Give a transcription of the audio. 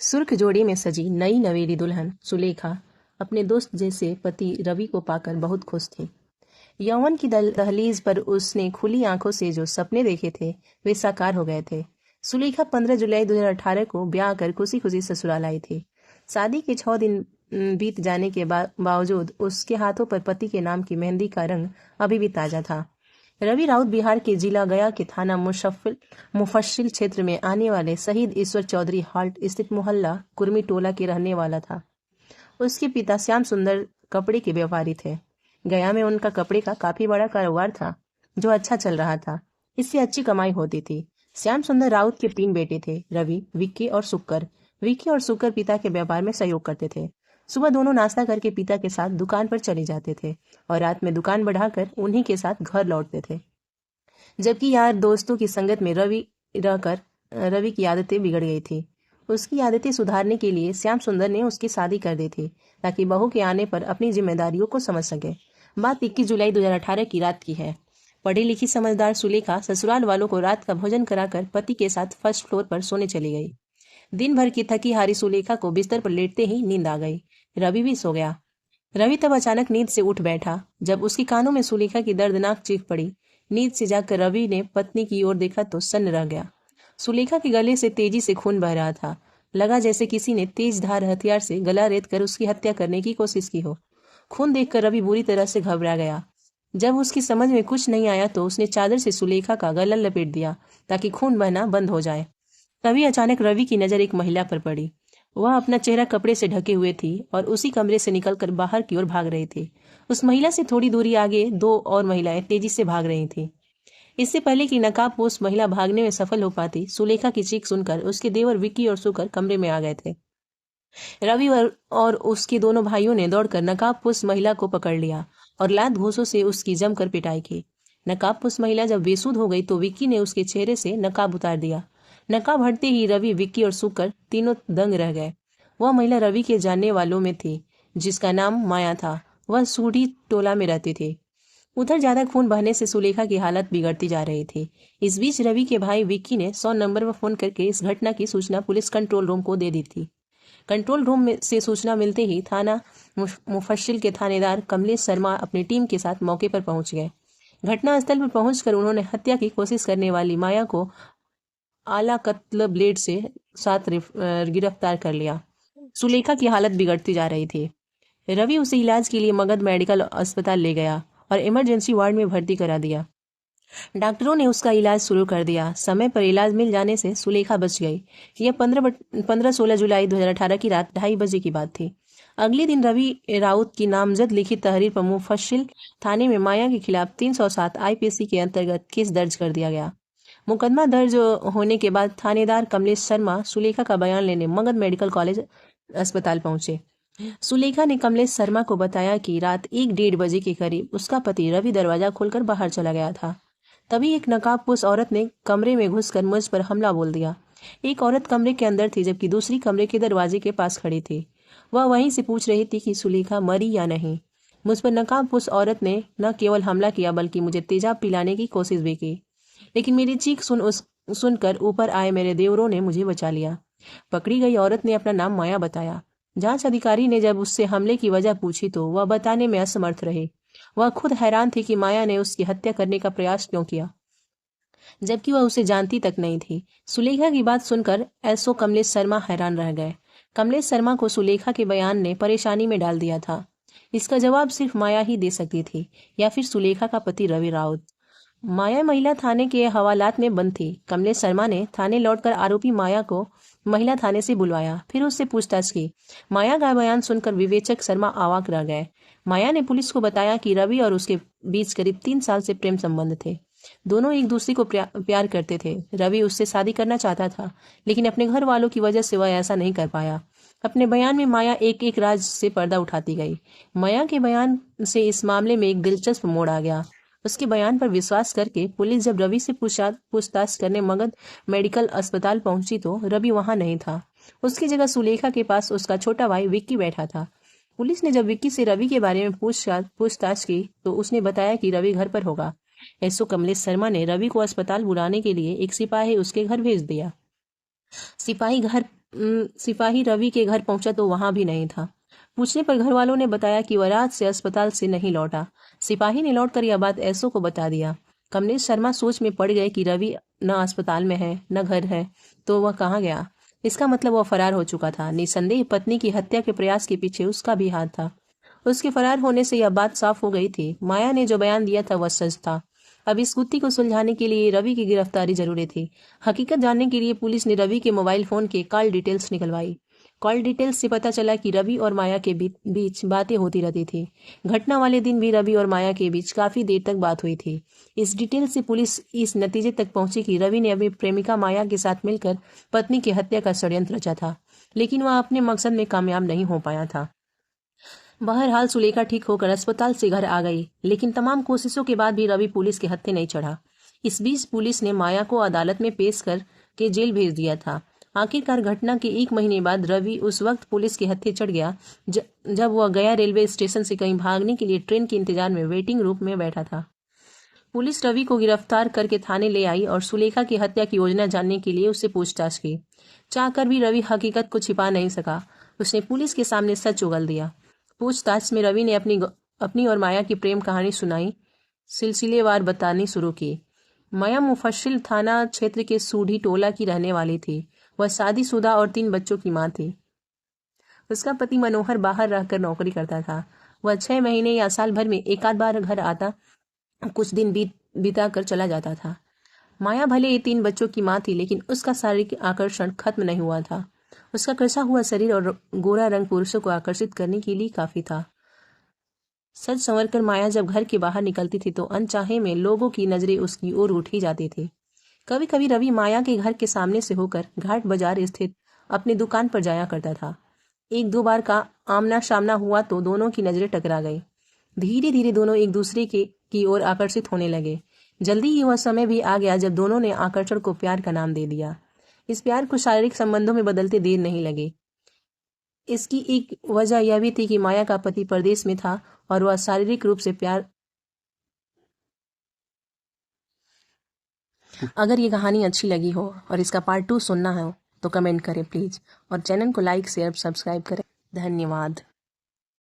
सुर्ख जोड़ी में सजी नई नवेली दुल्हन सुलेखा अपने दोस्त जैसे पति रवि को पाकर बहुत खुश थी। यौवन की दहलीज पर उसने खुली आंखों से जो सपने देखे थे वे साकार हो गए थे। सुलेखा 15 जुलाई 2018 को ब्याह कर खुशी खुशी ससुराल आई थी। शादी के 6 दिन बीत जाने के बावजूद उसके हाथों पर पति के नाम की मेहंदी का रंग अभी भी ताजा था। रवि राउत बिहार के जिला गया के थाना मुफस्सिल क्षेत्र में आने वाले शहीद ईश्वर चौधरी हाल्ट स्थित मोहल्ला कुर्मी टोला के रहने वाला था। उसके पिता श्याम सुंदर कपड़े के व्यापारी थे। गया में उनका कपड़े का काफी बड़ा कारोबार था जो अच्छा चल रहा था। इससे अच्छी कमाई होती थी। श्याम सुंदर राउत के 3 बेटे थे, रवि, विक्की और सुक्कर। विक्की और सुक्कर पिता के व्यापार में सहयोग करते थे। सुबह दोनों नाश्ता करके पिता के साथ दुकान पर चले जाते थे और रात में दुकान बढ़ाकर उन्हीं के साथ घर लौटते थे। जबकि यार दोस्तों की संगत में रवि रहकर रवि की आदतें बिगड़ गई थी। उसकी आदतें सुधारने के लिए श्याम सुंदर ने उसकी शादी कर दी थी ताकि बहू के आने पर अपनी जिम्मेदारियों को समझ सके। बात 21 जुलाई 2018 की रात की है। पढ़ी लिखी समझदार सुलेखा ससुराल वालों को रात का भोजन कराकर पति के साथ फर्स्ट फ्लोर पर सोने चली गई। दिन भर की थकी हारी सुलेखा को बिस्तर पर लेटते ही नींद आ गई। रवि भी सो गया। रवि तब अचानक नींद से उठ बैठा। जब उसके कानों में सुलेखा की दर्दनाक चीख पड़ी, नींद से जागकर रवि ने पत्नी की ओर देखा तो सन्न रह गया। सुलेखा के गले से तेजी से खून बह रहा था। लगा जैसे किसी ने तेज धार हथियार से गला रेत कर उसकी हत्या करने की कोशिश की हो। खून देखकर रवि बुरी तरह से घबरा गया। जब उसकी समझ में कुछ नहीं आया तो उसने चादर से सुलेखा का गला लपेट दिया ताकि खून बहना बंद हो जाए। तभी अचानक रवि की नजर एक महिला पर पड़ी। वह अपना चेहरा कपड़े से ढके हुए थी और उसी कमरे से निकलकर बाहर की ओर भाग रही थी। उस महिला से थोड़ी दूरी आगे 2 और महिलाएं तेजी से भाग रही थीं। इससे पहले कि नकाबपोश महिला भागने में सफल हो पाती, सुलेखा की चीख सुनकर उसके देवर विक्की और सुकर कमरे में आ गए थे। रवि और उसके दोनों भाइयों ने दौड़कर नकाबपोश महिला को पकड़ लिया और लात घूंसों से उसकी जमकर पिटाई की। नकाबपोश महिला जब बेसुध हो गई तो विक्की ने उसके चेहरे से नकाब उतार दिया। नकाब हटते ही रवि, विक्की और सुकर तीनों दंग रह गए। वह महिला रवि के जानने वालों में थी जिसका नाम माया था। वह सूढ़ी टोला में रहती थी। उधर ज्यादा खून बहने से सुलेखा की हालत बिगड़ती जा रही थी। इस बीच रवि के भाई विक्की ने 100 नंबर पर फोन करके इस घटना की सूचना पुलिस कंट्रोल रूम को दे दी थी। कंट्रोल रूम से सूचना मिलते ही थाना मुफस्सिल के थानेदार कमलेश शर्मा अपनी टीम के साथ मौके पर पहुंच गए। घटनास्थल पर पहुंचकर उन्होंने हत्या की कोशिश करने वाली माया को आला कत्ल ब्लेड से साथ गिरफ्तार कर लिया। सुलेखा की हालत बिगड़ती जा रही थी। रवि उसे इलाज के लिए मगध मेडिकल अस्पताल ले गया और इमरजेंसी वार्ड में भर्ती करा दिया। डॉक्टरों ने उसका इलाज शुरू कर दिया। समय पर इलाज मिल जाने से सुलेखा बच गई। यह 15-16 जुलाई 2018 की रात 2:30 बजे की बात थी। अगले दिन रवि राउत की नामजद लिखित तहरीर पर मुफस्सिल थाने में माया के खिलाफ 307 आईपीसी के अंतर्गत केस दर्ज कर दिया गया। मुकदमा दर्ज होने के बाद थानेदार कमलेश शर्मा सुलेखा का बयान लेने मगध मेडिकल कॉलेज अस्पताल पहुंचे। सुलेखा ने कमलेश शर्मा को बताया कि रात 1-1:30 बजे के करीब उसका पति रवि दरवाजा खोलकर बाहर चला गया था। तभी एक नकाबपोश औरत ने कमरे में घुसकर मुझ पर हमला बोल दिया। एक औरत कमरे के अंदर थी जबकि दूसरी कमरे के दरवाजे के पास खड़ी थी। वह वहीं से पूछ रही थी कि सुलेखा मरी या नहीं। मुझ पर नकाबपोश औरत ने न केवल हमला किया बल्कि मुझे तेजाब पिलाने की कोशिश भी की, लेकिन मेरी चीख सुनकर ऊपर आए मेरे देवरों ने मुझे बचा लिया। पकड़ी गई औरत ने अपना नाम माया बताया। जांच अधिकारी ने जब उससे हमले की वजह पूछी तो वह बताने में असमर्थ रही। वह खुद हैरान थी कि माया ने उसकी हत्या करने का प्रयास क्यों किया, जबकि वह उसे जानती तक नहीं थी। सुलेखा की बात सुनकर एसओ कमलेश शर्मा हैरान रह गए। कमलेश शर्मा को सुलेखा के बयान ने परेशानी में डाल दिया था। इसका जवाब सिर्फ माया ही दे सकती थी या फिर सुलेखा का पति रवि राउत। माया महिला थाने के हवालात में बंद थी। कमलेश शर्मा ने थाने लौटकर आरोपी माया को महिला थाने से बुलवाया, फिर उससे पूछताछ की। माया का बयान सुनकर विवेचक शर्मा अवाक रह गए। माया ने पुलिस को बताया कि रवि और उसके बीच करीब 3 साल से प्रेम संबंध थे। दोनों एक दूसरे को प्यार करते थे। रवि उससे शादी करना चाहता था, लेकिन अपने घर वालों की वजह से वह ऐसा नहीं कर पाया। अपने बयान में माया एक एक राज से पर्दा उठाती गई। माया के बयान से इस मामले में एक दिलचस्प मोड़ आ गया। उसके बयान पर विश्वास करके पुलिस जब रवि से पूछताछ करने मगध मेडिकल अस्पताल पहुंची तो रवि वहां नहीं था। उसकी जगह सुलेखा के पास उसका छोटा भाई विक्की बैठा था। पुलिस ने जब विक्की से रवि के बारे में पूछताछ की तो उसने बताया कि रवि घर पर होगा। एसओ कमलेश शर्मा ने रवि को अस्पताल बुलाने के लिए एक सिपाही उसके घर भेज दिया। सिपाही घर सिपाही रवि के घर पहुंचा तो वहां भी नहीं था। पूछने पर घर वालों ने बताया कि वह रात से अस्पताल से नहीं लौटा। सिपाही ने लौटकर यह बात एसओ को बता दिया। कमलेश शर्मा सोच में पड़ गए कि रवि न अस्पताल में है न घर है, तो वह कहाँ गया। इसका मतलब वह फरार हो चुका था। निसंदेह पत्नी की हत्या के प्रयास के पीछे उसका भी हाथ था। उसके फरार होने से यह बात साफ हो गई थी। माया ने जो बयान दिया था वह सच था। अब इस गुत्थी को सुलझाने के लिए रवि की गिरफ्तारी जरूरी थी। हकीकत जानने के लिए पुलिस ने रवि के मोबाइल फोन के कॉल डिटेल्स निकलवाई। कॉल डिटेल्स से पता चला कि रवि और माया के बीच बातें होती रहती थी। घटना वाले दिन भी रवि और माया के बीच काफी देर तक बात हुई थी। इस डिटेल से पुलिस इस नतीजे तक पहुंची कि रवि ने अपनी प्रेमिका माया के साथ मिलकर पत्नी की हत्या का षड्यंत्र रचा था, लेकिन वह अपने मकसद में कामयाब नहीं हो पाया था। बहरहाल सुलेखा ठीक होकर अस्पताल से घर आ गई, लेकिन तमाम कोशिशों के बाद भी रवि पुलिस के हत्थे नहीं चढ़ा। इस बीच पुलिस ने माया को अदालत में पेश कर के जेल भेज दिया था। आखिरकार घटना के 1 महीने बाद रवि उस वक्त पुलिस के हत्थे चढ़ गया जब वह गया रेलवे स्टेशन से कहीं भागने के लिए ट्रेन के इंतजार में वेटिंग रूम में बैठा था। पुलिस रवि को गिरफ्तार करके थाने ले आई और सुलेखा की हत्या की योजना जानने के लिए उससे पूछताछ की। चाहकर भी रवि हकीकत को छिपा नहीं सका। उसने पुलिस के सामने सच उगल दिया। पूछताछ में रवि ने अपनी और माया की प्रेम कहानी सुनाई, सिलसिलेवार बतानी शुरू की। माया मुफस्सिल थाना क्षेत्र के सूढ़ी टोला की रहने वाली थी। वह शादीशुदा और 3 बच्चों की मां थी। उसका पति मनोहर बाहर रहकर नौकरी करता था। वह 6 महीने या साल भर में एक आध बार घर आता, कुछ दिन बिता कर चला जाता था। माया भले ही 3 बच्चों की मां थी, लेकिन उसका शारीरिक आकर्षण खत्म नहीं हुआ था। उसका कसा हुआ शरीर और गोरा रंग पुरुषों को आकर्षित करने के लिए काफी था। सज संवरकर माया जब घर के बाहर निकलती थी तो अनचाहे में लोगों की नजरें उसकी ओर उठी जाती थी। कभी कभी रवि माया के घर के सामने से होकर घाट बाजार स्थित अपनी दुकान पर जाया करता था। 1-2 बार का आमना सामना हुआ तो दोनों की नजरें टकरा गई। धीरे धीरे दोनों एक दूसरे की ओर आकर्षित होने लगे। जल्दी ही वह समय भी आ गया जब दोनों ने आकर्षण को प्यार का नाम दे दिया। इस प्यार को शारीरिक संबंधों में बदलते देर नहीं लगी। इसकी एक वजह यह भी थी कि माया का पति परदेश में था और वह शारीरिक रूप से प्यार। अगर ये कहानी अच्छी लगी हो और इसका पार्ट 2 सुनना हो तो कमेंट करें प्लीज़, और चैनल को लाइक शेयर सब्सक्राइब करें। धन्यवाद।